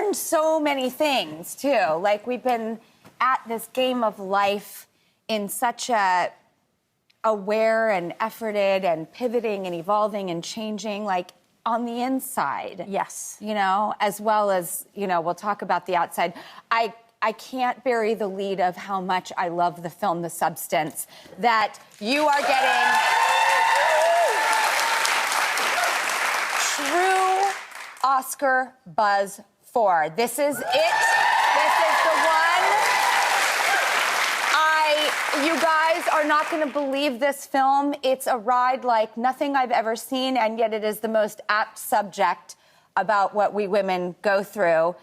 learned so many things, too. Like, we've been at this game of life in such a aware and efforted and pivoting and evolving and changing, like, on the inside. Yes. You know, as well as, you know, we'll talk about the outside. I can't bury the lead of how much I love the film The Substance that you are getting true Oscar buzz for. This is it. This is the one. You guys are not going to believe this film. It's a ride like nothing I've ever seen, and yet it is the most apt subject about what we women go through.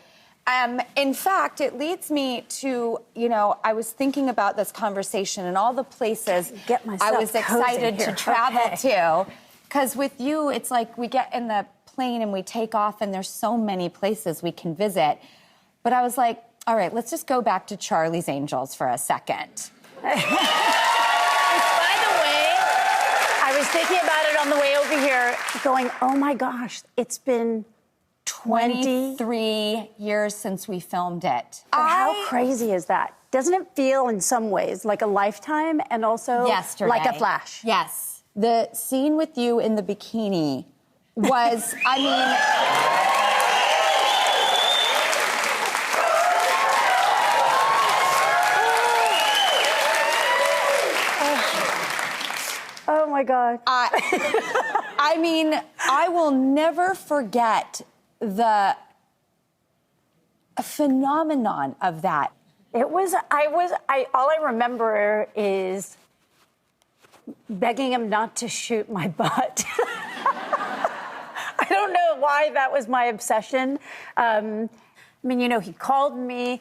In fact, it leads me to, you know, I was thinking about this conversation and all the places I was excited to travel to. Because with you, it's like we get in the plane and we take off and there's so many places we can visit. But I was like, all right, let's just go back to Charlie's Angels for a second. By the way, I was thinking about it on the way over here, going, oh my gosh, it's been 23 years since we filmed it. How crazy is that? Doesn't it feel in some ways like a lifetime and also yesterday, like a flash? Yes. The scene with you in the bikini was, I mean... Oh my God. I mean, I will never forget the phenomenon of that. All I remember is begging him not to shoot my butt. I don't know why that was my obsession. I mean, you know, he called me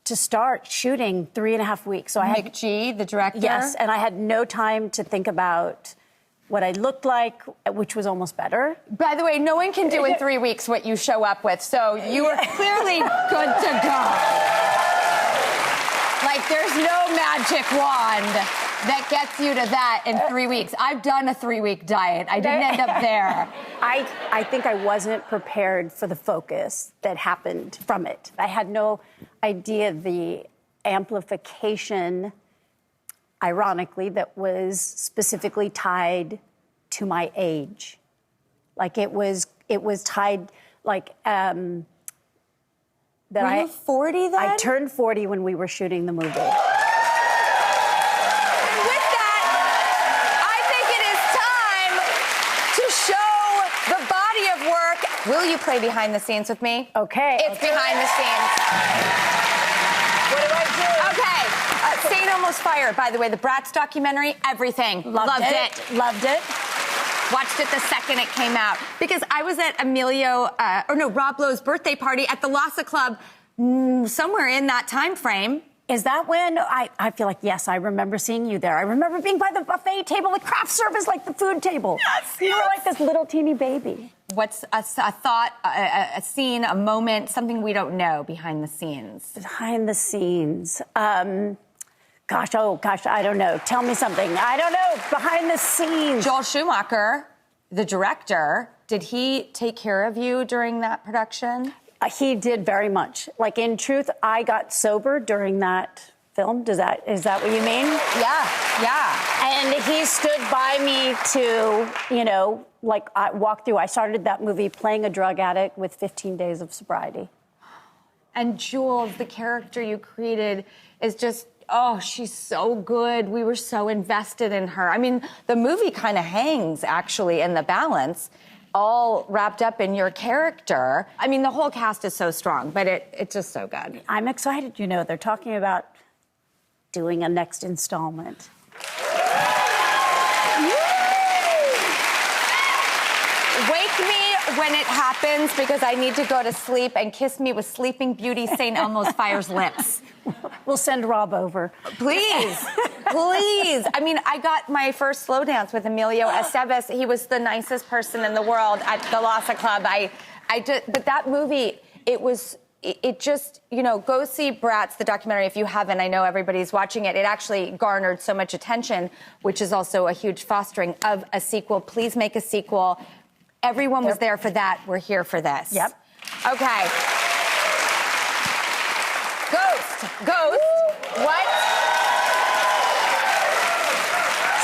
to start shooting 3.5 weeks. So Mick G, the director? Yes, and I had no time to think about what I looked like, which was almost better. By the way, no one can do in 3 weeks what you show up with, so you are clearly good to go. Like, there's no magic wand that gets you to that in 3 weeks. I've done a 3-week diet. I didn't end up there. I think I wasn't prepared for the focus that happened from it. I had no idea the amplification, ironically, that was specifically tied to my age. Like it was tied, like, that Were you 40 then? I turned 40 when we were shooting the movie. Will you play behind the scenes with me? Okay. It's behind the scenes. What do I do? Okay. Saint Almost Fired, by the way, the Bratz documentary, everything. Loved it. Loved it. Watched it the second it came out. Because I was at Rob Lowe's birthday party at the Lhasa Club somewhere in that time frame. Is that when I feel like, yes, I remember seeing you there. I remember being by the buffet table, the craft service, like the food table. Yes, you were like this little teeny baby. What's a thought, a scene, a moment, something we don't know behind the scenes? Behind the scenes. I don't know. Tell me something. I don't know. Behind the scenes. Joel Schumacher, the director, did he take care of you during that production? He did very much. Like, in truth, I got sober during that film. Is that what you mean? Yeah. And he stood by me to, you know, like, I walked through. I started that movie playing a drug addict with 15 days of sobriety. And Jules, the character you created, is just, oh, she's so good. We were so invested in her. I mean, the movie kind of hangs, actually, in the balance, all wrapped up in your character. I mean, the whole cast is so strong, but it's just so good. I'm excited. You know, they're talking about doing a next installment. Wake me when it happens, because I need to go to sleep, and kiss me with Sleeping Beauty St. Elmo's Fire's lips. We'll send Rob over. Please. I mean, I got my first slow dance with Emilio Estevez. He was the nicest person in the world at the Lhasa Club. But that movie, it just, you know, go see Bratz, the documentary, if you haven't. I know everybody's watching it. It actually garnered so much attention, which is also a huge fostering of a sequel. Please make a sequel. Everyone was there for that. We're here for this. Yep. Okay. Ghost. What?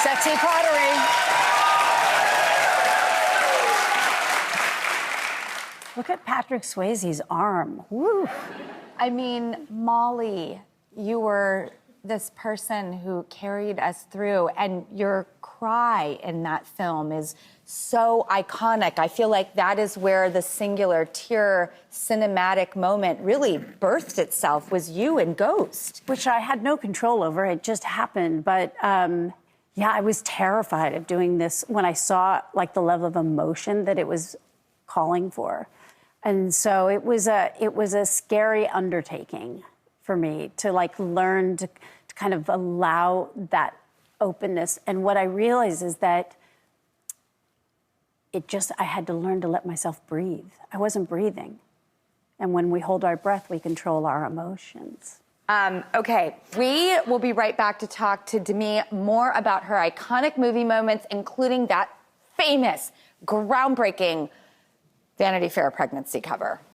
Sexy pottery. Look at Patrick Swayze's arm. Woo. I mean, Molly, you were this person who carried us through, and your cry in that film is so iconic. I feel like that is where the singular tear cinematic moment really birthed itself, was you and Ghost. Which I had no control over. It just happened. But yeah, I was terrified of doing this when I saw like the level of emotion that it was calling for. And so it was a scary undertaking for me to like learn to kind of allow that openness. And what I realized is that I had to learn to let myself breathe. I wasn't breathing. And when we hold our breath, we control our emotions. Okay, we will be right back to talk to Demi more about her iconic movie moments, including that famous, groundbreaking Vanity Fair pregnancy cover.